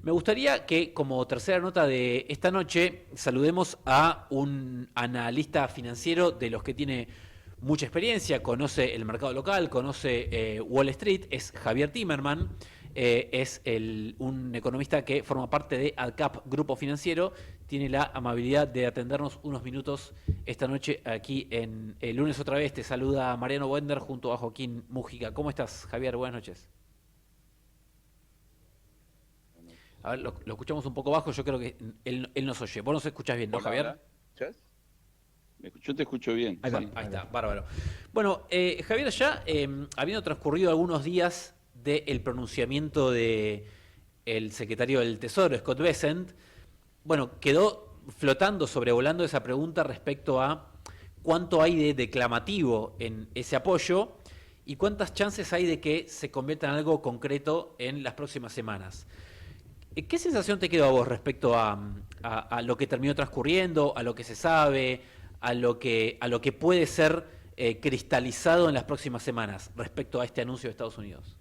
Me gustaría que, como tercera nota de esta noche, saludemos a un analista financiero de los que tiene mucha experiencia, conoce el mercado local, conoce Wall Street, es Javier Timerman, un economista que forma parte de AdCap Grupo Financiero, tiene la amabilidad de atendernos unos minutos esta noche aquí en el lunes otra vez. Te saluda Mariano Wender junto a Joaquín Mújica. ¿Cómo estás, Javier? Buenas noches. A ver, lo escuchamos un poco bajo, yo creo que él nos oye. Vos nos escuchás bien, ¿no, Hola, Javier? hola. ¿Escuchás? Yo te escucho bien, Ahí va, sí. ahí está, bárbaro. Bueno, Javier, ya habiendo transcurrido algunos días del pronunciamiento de el secretario del Tesoro, Scott Bessent, bueno, quedó flotando, sobrevolando esa pregunta respecto a cuánto hay de declamativo en ese apoyo y cuántas chances hay de que se convierta en algo concreto en las próximas semanas. ¿Qué sensación te quedó a vos respecto a lo que terminó transcurriendo, a lo que se sabe, a lo que puede ser cristalizado en las próximas semanas respecto a este anuncio de Estados Unidos?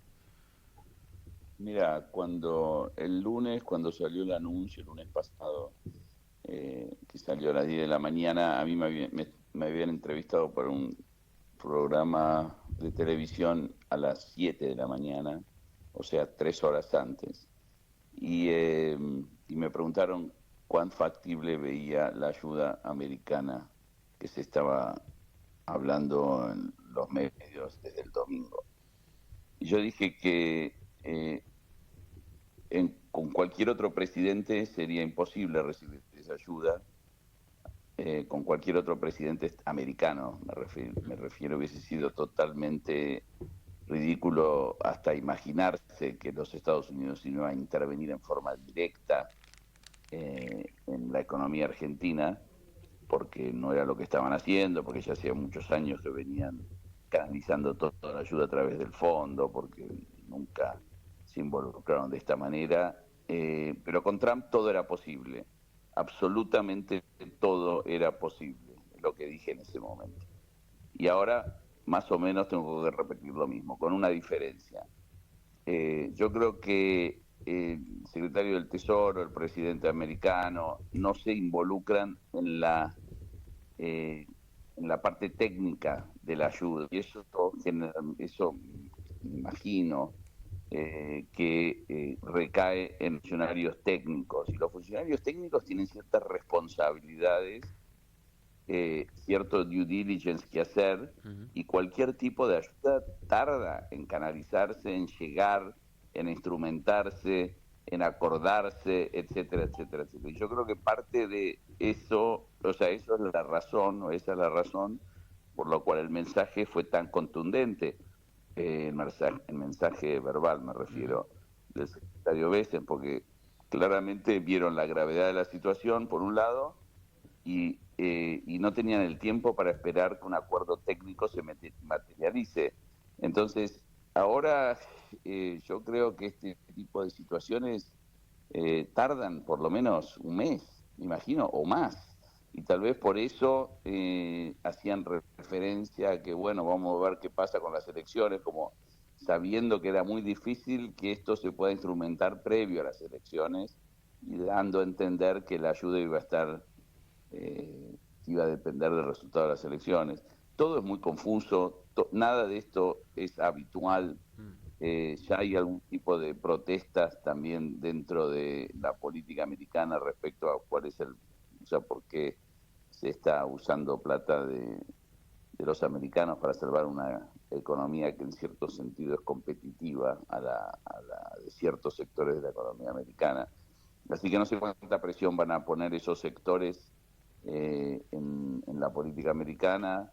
Mira, cuando salió el anuncio, el lunes pasado, que salió a las 10 de la mañana, a mí me habían entrevistado para un programa de televisión a las 7 de la mañana, o sea, 3 horas antes. Y me preguntaron cuán factible veía la ayuda americana que se estaba hablando en los medios desde el domingo. Y yo dije que con cualquier otro presidente sería imposible recibir esa ayuda. Con cualquier otro presidente americano, me refiero, hubiese sido totalmente ridículo hasta imaginarse que los Estados Unidos iban a intervenir en forma directa en la economía argentina, porque no era lo que estaban haciendo, porque ya hacía muchos años que venían canalizando toda la ayuda a través del fondo, porque nunca se involucraron de esta manera. Pero con Trump todo era posible, absolutamente todo era posible, lo que dije en ese momento. Y ahora más o menos tengo que repetir lo mismo, con una diferencia. Yo creo que el secretario del Tesoro, el presidente americano, no se involucran eh, en la parte técnica de la ayuda. Y eso me imagino que recae en funcionarios técnicos. Y los funcionarios técnicos tienen ciertas responsabilidades, cierto due diligence que hacer, Uh -huh. y cualquier tipo de ayuda tarda en canalizarse, en llegar, en instrumentarse, en acordarse, etcétera, etcétera, etcétera. Y yo creo que parte de eso, o sea, eso es la razón, o esa es la razón por la cual el mensaje fue tan contundente, el mensaje verbal, me Uh -huh. refiero, del secretario Bessent, porque claramente vieron la gravedad de la situación, por un lado, y no tenían el tiempo para esperar que un acuerdo técnico se materialice. Entonces, ahora yo creo que este tipo de situaciones tardan por lo menos un mes, imagino, o más. Y tal vez por eso hacían referencia a que, bueno, vamos a ver qué pasa con las elecciones, como sabiendo que era muy difícil que esto se pueda instrumentar previo a las elecciones y dando a entender que la ayuda iba a estar, eh, iba a depender del resultado de las elecciones. Todo es muy confuso, nada de esto es habitual. Ya hay algún tipo de protestas también dentro de la política americana respecto a cuál es o sea, por qué se está usando plata de los americanos para salvar una economía que en cierto sentido es competitiva a la de ciertos sectores de la economía americana. Así que no sé cuánta presión van a poner esos sectores en la política americana.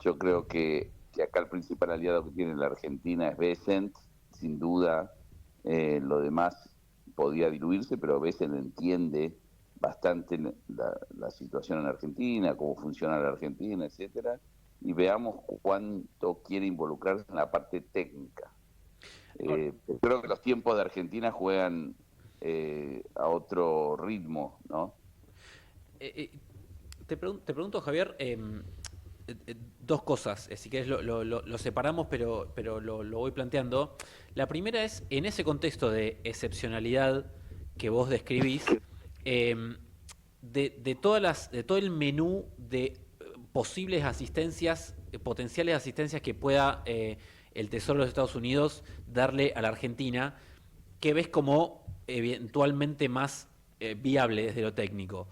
Yo creo que acá el principal aliado que tiene la Argentina es Bessent, sin duda. Lo demás podía diluirse, pero Bessent entiende bastante la situación en Argentina, cómo funciona la Argentina, etcétera, y veamos cuánto quiere involucrarse en la parte técnica. Ahora, Creo que los tiempos de Argentina juegan a otro ritmo, ¿no? eh, eh, te pregunto, Javier, dos cosas. Si querés lo separamos, pero lo voy planteando. La primera es, en ese contexto de excepcionalidad que vos describís, de todo el menú de posibles asistencias, potenciales asistencias que pueda el Tesoro de los Estados Unidos darle a la Argentina, ¿qué ves como eventualmente más viable desde lo técnico?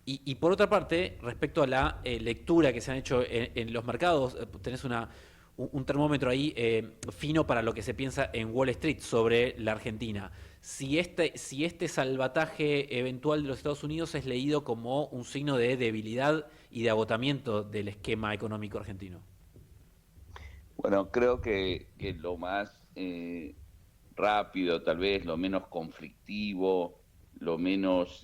Y por otra parte, respecto a la lectura que se han hecho en los mercados, tenés un termómetro ahí fino para lo que se piensa en Wall Street sobre la Argentina. Si este salvataje eventual de los Estados Unidos es leído como un signo de debilidad y de agotamiento del esquema económico argentino. Bueno, creo que lo más rápido, tal vez, lo menos conflictivo, lo menos,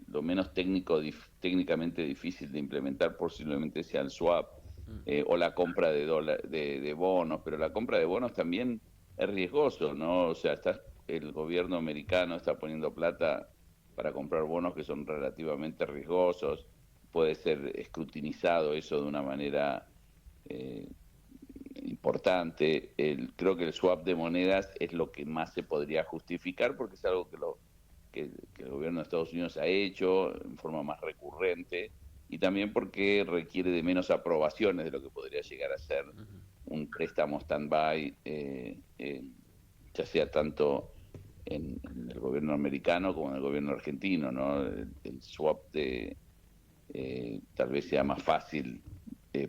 lo menos técnicamente difícil de implementar posiblemente sea el swap o la compra de bonos, pero la compra de bonos también es riesgoso, ¿no? O sea, el gobierno americano está poniendo plata para comprar bonos que son relativamente riesgosos, puede ser escrutinizado eso de una manera eh, importante. Creo que el swap de monedas es lo que más se podría justificar porque es algo que el gobierno de Estados Unidos ha hecho en forma más recurrente y también porque requiere de menos aprobaciones de lo que podría llegar a ser un préstamo stand-by, ya sea tanto en el gobierno americano como en el gobierno argentino, ¿no? El swap tal vez sea más fácil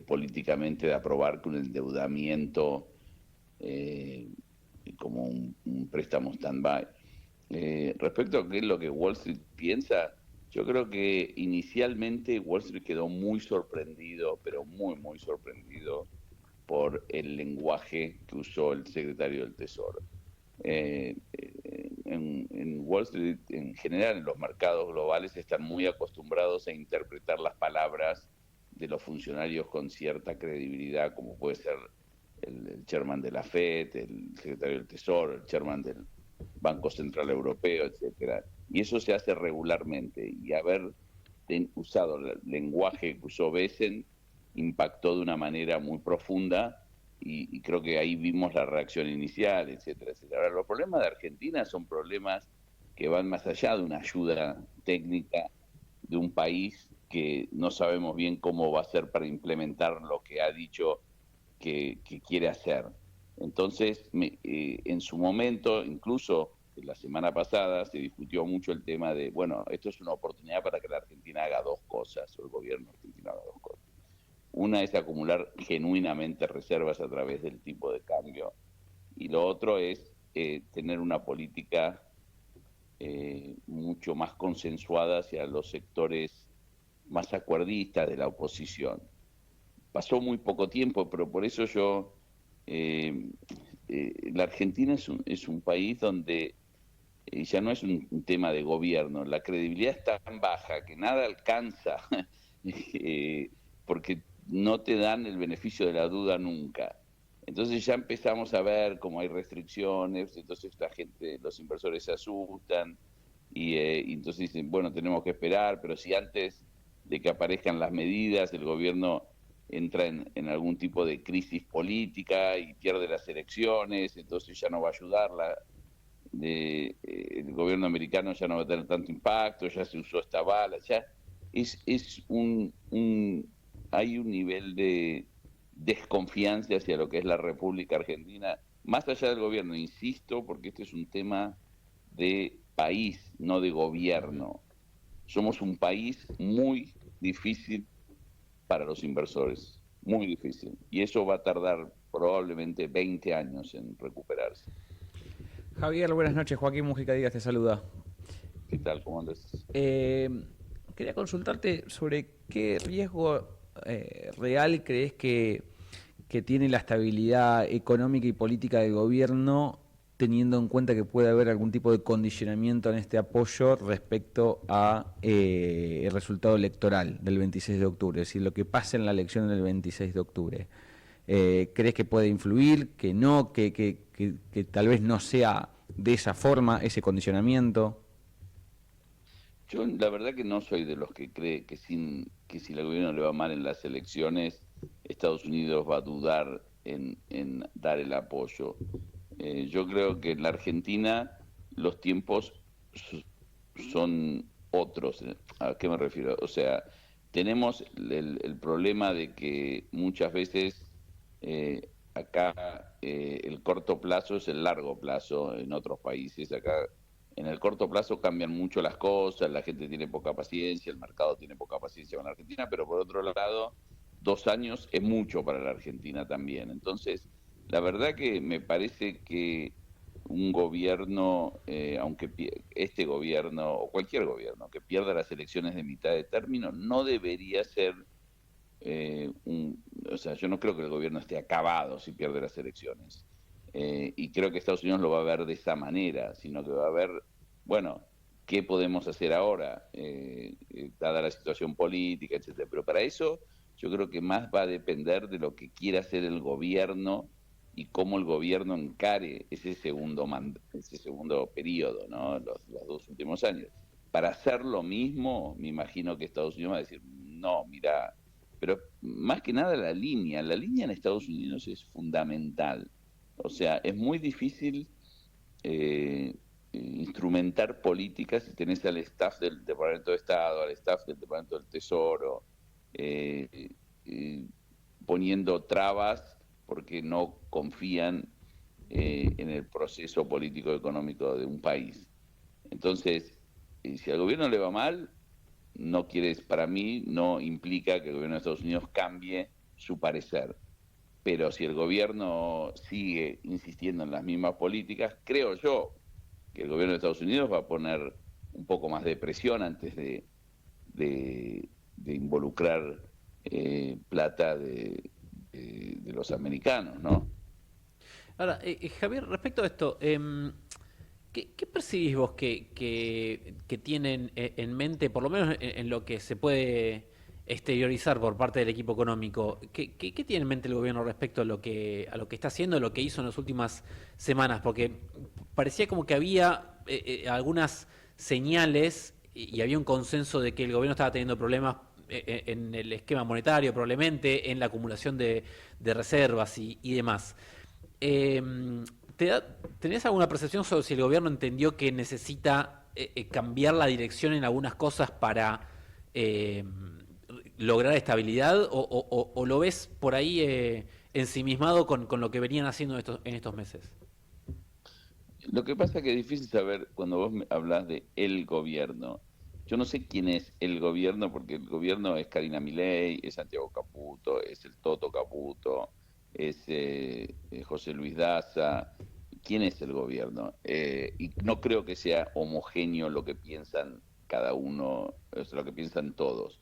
políticamente de aprobar que un endeudamiento como un préstamo stand-by. Respecto a qué es lo que Wall Street piensa, yo creo que inicialmente Wall Street quedó muy sorprendido, pero muy, muy sorprendido por el lenguaje que usó el secretario del Tesoro. En Wall Street, en general, en los mercados globales, están muy acostumbrados a interpretar las palabras de los funcionarios con cierta credibilidad, como puede ser el chairman de la FED, el secretario del Tesoro, el chairman del Banco Central Europeo, etcétera. Y eso se hace regularmente. Y haber usado el lenguaje que usó Besen impactó de una manera muy profunda y creo que ahí vimos la reacción inicial, etcétera, etcétera. Ahora, los problemas de Argentina son problemas que van más allá de una ayuda técnica de un país que no sabemos bien cómo va a ser para implementar lo que ha dicho que quiere hacer. Entonces, en su momento, incluso la semana pasada, se discutió mucho el tema de, bueno, esto es una oportunidad para que la Argentina haga dos cosas, o el gobierno argentino haga dos cosas. Una es acumular genuinamente reservas a través del tipo de cambio, y lo otro es tener una política mucho más consensuada hacia los sectores más acuerdistas de la oposición. Pasó muy poco tiempo, pero por eso la Argentina es un país donde ya no es un tema de gobierno, la credibilidad es tan baja que nada alcanza, eh, porque no te dan el beneficio de la duda nunca. Entonces ya empezamos a ver cómo hay restricciones, entonces la gente, los inversores se asustan y entonces dicen, bueno, tenemos que esperar, pero si antes de que aparezcan las medidas el gobierno entra en algún tipo de crisis política y pierde las elecciones, entonces ya no va a ayudarla. El gobierno americano ya no va a tener tanto impacto, ya se usó esta bala, ya es hay un nivel de desconfianza hacia lo que es la República Argentina, más allá del gobierno, insisto, porque este es un tema de país, no de gobierno. Somos un país muy difícil para los inversores, muy difícil. Y eso va a tardar probablemente 20 años en recuperarse. Javier, buenas noches. Joaquín Mujica Díaz te saluda. ¿Qué tal? ¿Cómo andas? Quería consultarte sobre qué riesgo real crees que tiene la estabilidad económica y política del gobierno, teniendo en cuenta que puede haber algún tipo de condicionamiento en este apoyo respecto a el resultado electoral del 26 de octubre, es decir, lo que pasa en la elección del 26 de octubre. ¿Crees que puede influir, que no, que tal vez no sea de esa forma ese condicionamiento? Yo la verdad que no soy de los que cree que si el gobierno le va mal en las elecciones, Estados Unidos va a dudar en dar el apoyo. Yo creo que en la Argentina los tiempos son otros. ¿A qué me refiero? O sea, tenemos el problema de que muchas veces acá el corto plazo es el largo plazo en otros países. Acá en el corto plazo cambian mucho las cosas, la gente tiene poca paciencia, el mercado tiene poca paciencia con la Argentina, pero por otro lado, 2 años es mucho para la Argentina también. Entonces, la verdad que me parece que un gobierno, aunque este gobierno o cualquier gobierno que pierda las elecciones de mitad de término, no debería ser o sea, yo no creo que el gobierno esté acabado si pierde las elecciones. Y creo que Estados Unidos lo va a ver de esa manera, sino que va a ver, bueno, ¿qué podemos hacer ahora, dada la situación política, etcétera? Pero para eso yo creo que más va a depender de lo que quiera hacer el gobierno y cómo el gobierno encare ese segundo periodo, ¿no? Los 2 últimos años. Para hacer lo mismo, me imagino que Estados Unidos va a decir, no, mira, pero más que nada la línea en Estados Unidos es fundamental. O sea, es muy difícil instrumentar políticas si tenés al staff del Departamento de Estado, al staff del Departamento del Tesoro, eh, eh, poniendo trabas porque no confían en el proceso político-económico de un país. Entonces, si al gobierno le va mal, no quiere, para mí, no implica que el gobierno de Estados Unidos cambie su parecer. Pero si el gobierno sigue insistiendo en las mismas políticas, creo yo que el gobierno de Estados Unidos va a poner un poco más de presión antes de involucrar plata de los americanos, ¿no? Ahora, Javier, respecto a esto, ¿qué percibís vos que tienen en mente, por lo menos en lo que se puede exteriorizar por parte del equipo económico? ¿Qué tiene en mente el gobierno respecto a lo que está haciendo, lo que hizo en las últimas semanas? Porque parecía como que había algunas señales y había un consenso de que el gobierno estaba teniendo problemas en el esquema monetario, probablemente, en la acumulación de reservas y demás. Eh, ¿Tenés alguna percepción sobre si el gobierno entendió que necesita cambiar la dirección en algunas cosas para eh, lograr estabilidad o lo ves por ahí ensimismado con lo que venían haciendo en estos meses? Lo que pasa es que es difícil saber cuando vos hablas de el gobierno. Yo no sé quién es el gobierno, porque el gobierno es Karina Milei, es Santiago Caputo, es el Toto Caputo, es José Luis Daza. ¿Quién es el gobierno? Y no creo que sea homogéneo lo que piensan cada uno, es lo que piensan todos.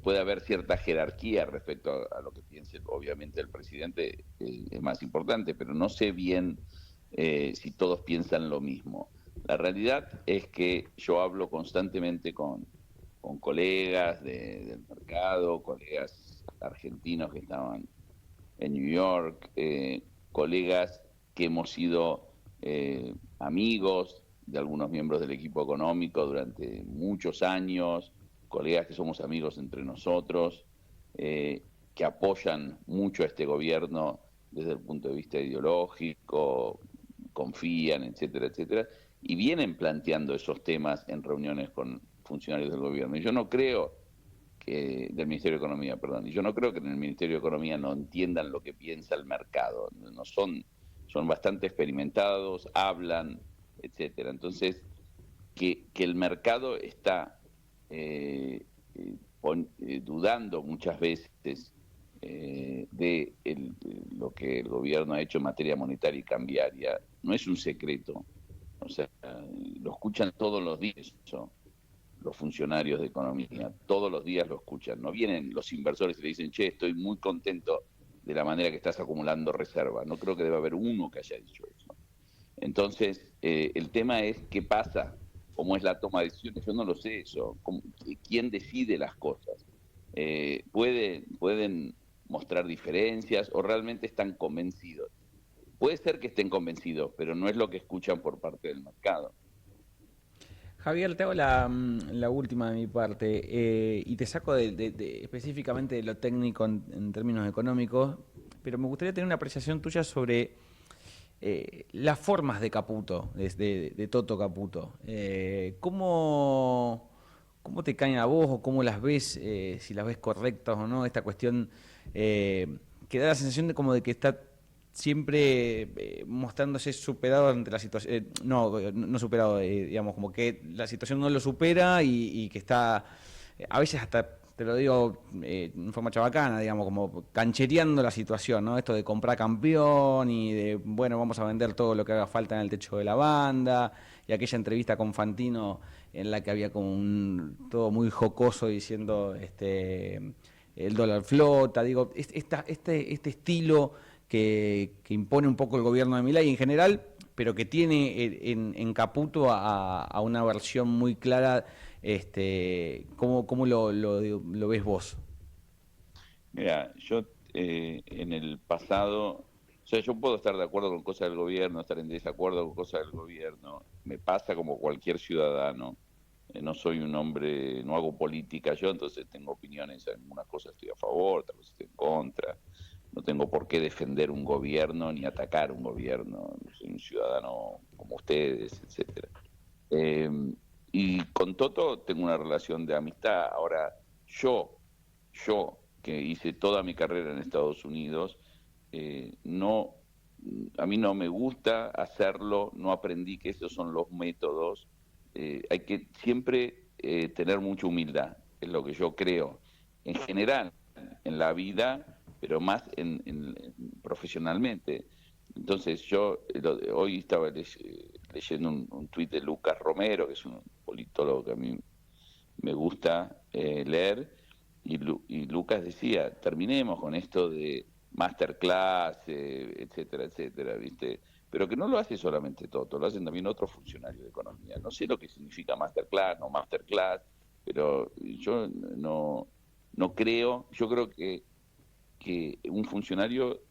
Puede haber cierta jerarquía respecto a lo que piense, obviamente el presidente es más importante, pero no sé bien si todos piensan lo mismo. La realidad es que yo hablo constantemente con colegas del mercado, colegas argentinos que estaban en New York, colegas que hemos sido amigos de algunos miembros del equipo económico durante muchos años, colegas que somos amigos entre nosotros, que apoyan mucho a este gobierno desde el punto de vista ideológico, confían, etcétera, etcétera, y vienen planteando esos temas en reuniones con funcionarios del gobierno. Y yo no creo del Ministerio de Economía, perdón, y yo no creo que en el Ministerio de Economía no entiendan lo que piensa el mercado, no son bastante experimentados, hablan, etcétera. Entonces, que el mercado está dudando muchas veces lo que el gobierno ha hecho en materia monetaria y cambiaria, no es un secreto. O sea, lo escuchan todos los días eso, los funcionarios de economía, todos los días lo escuchan. No vienen los inversores y le dicen, che, estoy muy contento de la manera que estás acumulando reservas. No creo que deba haber uno que haya dicho eso. Entonces, el tema es qué pasa, cómo es la toma de decisiones. Yo no lo sé eso. ¿Quién decide las cosas? Pueden mostrar diferencias o realmente están convencidos. Puede ser que estén convencidos, pero no es lo que escuchan por parte del mercado. Javier, te hago la última de mi parte y te saco específicamente de lo técnico en términos económicos, pero me gustaría tener una apreciación tuya sobre las formas de Caputo, de Toto Caputo. ¿Cómo te caen a vos o cómo las ves, si las ves correctas o no? Esta cuestión que da la sensación de como de que está siempre mostrándose superado ante la situación, no superado, digamos, como que la situación no lo supera y que está, a veces hasta, te lo digo en forma chabacana, digamos, como canchereando la situación, ¿no? Esto de comprar campeón y de, bueno, vamos a vender todo lo que haga falta en el techo de la banda, y aquella entrevista con Fantino en la que había como todo muy jocoso diciendo, el dólar flota, digo, este estilo que impone un poco el gobierno de Milei en general, pero que tiene en Caputo a una versión muy clara. ¿Cómo lo ves vos? Mira, yo en el pasado, o sea, yo puedo estar de acuerdo con cosas del gobierno, estar en desacuerdo con cosas del gobierno, me pasa como cualquier ciudadano. No soy un hombre, no hago política yo, entonces tengo opiniones, en algunas cosas estoy a favor, otras cosas estoy en contra. No tengo por qué defender un gobierno ni atacar un gobierno. Soy un ciudadano como ustedes, etcétera. Eh, y con Toto tengo una relación de amistad. Ahora, yo que hice toda mi carrera en Estados Unidos, no, a mí no me gusta hacerlo, no aprendí que esos son los métodos. Hay que siempre tener mucha humildad, es lo que yo creo, en general, en la vida, pero más profesionalmente. Entonces yo hoy estaba leyendo un tuit de Lucas Romero, que es un politólogo que a mí me gusta leer, y Lucas decía, terminemos con esto de masterclass, etcétera, etcétera, ¿viste? Pero que no lo hace solamente Toto, lo hacen también otros funcionarios de economía. No sé lo que significa masterclass, no masterclass, pero yo no creo, yo creo que un funcionario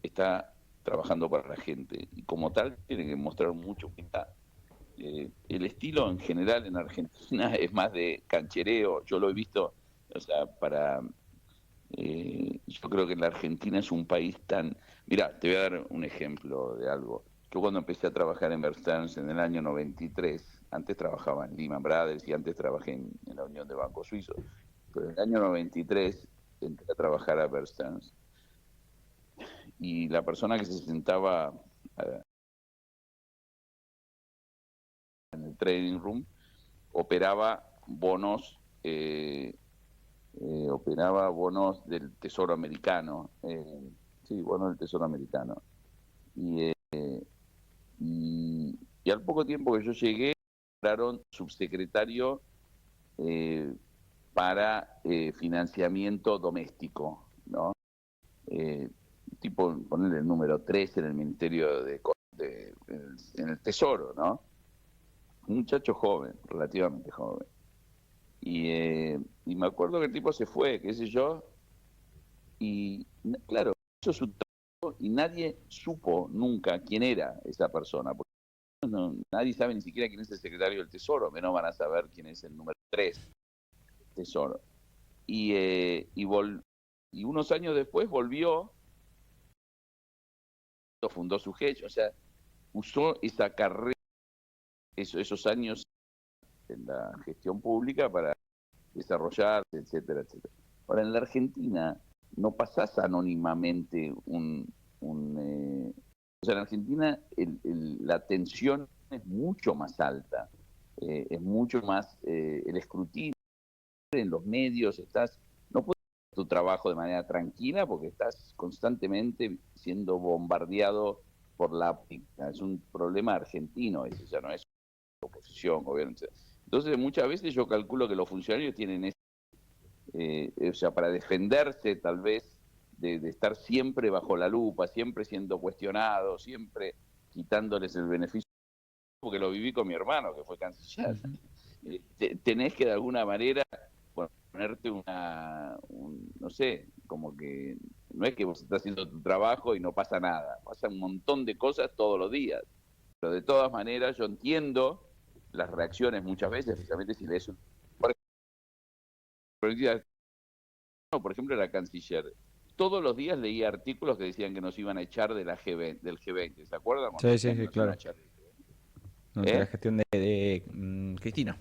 está trabajando para la gente y como tal tiene que mostrar mucho humildad. El estilo en general en Argentina es más de canchereo, yo lo he visto, o sea, yo creo que la Argentina es un país tan... Mira, te voy a dar un ejemplo de algo. Yo cuando empecé a trabajar en Bear Stearns en el año 93, antes trabajaba en Lehman Brothers y antes trabajé en la Unión de Bancos Suizos, pero en el año 93 entré a trabajar a Bear Stearns y la persona que se sentaba en el trading room operaba bonos, operaba bonos del Tesoro Americano, sí, bonos del Tesoro Americano. Y, y al poco tiempo que yo llegué, nombraron subsecretario eh, para financiamiento doméstico, ¿no? Tipo, ponerle el número 3 en el Ministerio en el Tesoro, ¿no? Un muchacho joven, relativamente joven. Y me acuerdo que el tipo se fue, qué sé yo, y claro, hizo su trabajo y nadie supo nunca quién era esa persona, porque nadie sabe ni siquiera quién es el secretario del Tesoro, menos van a saber quién es el número 3 del Tesoro. Y unos años después volvió, fundó su hedge, o sea, usó esa carrera, esos años en la gestión pública para desarrollarse, etcétera, etcétera. Ahora, en la Argentina no pasás anónimamente o sea, en Argentina la tensión es mucho más alta, es mucho más el escrutinio en los medios, no puedes hacer tu trabajo de manera tranquila porque estás constantemente siendo bombardeado por la... Es un problema argentino, ese ya no es oposición, gobierno. Entonces, muchas veces yo calculo que los funcionarios tienen o sea, para defenderse tal vez de estar siempre bajo la lupa, siempre siendo cuestionados, siempre quitándoles el beneficio, porque lo viví con mi hermano, que fue canciller. Tenés que de alguna manera ponerte no sé, como que no es que vos estás haciendo tu trabajo y no pasa nada, pasa un montón de cosas todos los días, pero de todas maneras yo entiendo las reacciones muchas veces, especialmente si lees por ejemplo, la canciller. todos los días leía artículos que decían que nos iban a echar de la G20, del G20, ¿se acuerdan? Sí, sí, sí, claro. Durante ¿Eh? la gestión de Cristina.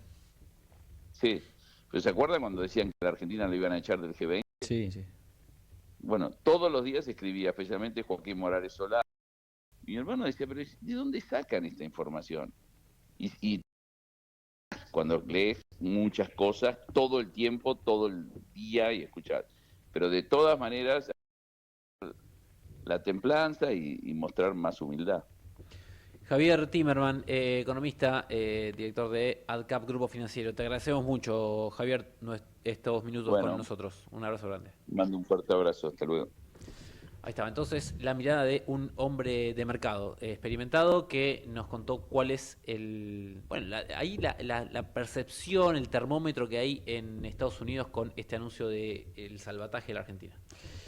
Sí, pero ¿se acuerdan cuando decían que la Argentina lo iban a echar del G20? Sí, sí. Bueno, todos los días escribía, especialmente Joaquín Morales Solá. Mi hermano decía, pero ¿de dónde sacan esta información? Y cuando lees muchas cosas, todo el tiempo, todo el día y escuchar. Pero de todas maneras, la templanza y mostrar más humildad. Javier Timerman, economista, director de AdCap Grupo Financiero. Te agradecemos mucho, Javier, estos minutos con Bueno, nosotros. Un abrazo grande. mando un fuerte abrazo. Hasta luego. Ahí estaba, entonces, la mirada de un hombre de mercado experimentado que nos contó cuál es el... Bueno, ahí la percepción, el termómetro que hay en Estados Unidos con este anuncio del salvataje de la Argentina.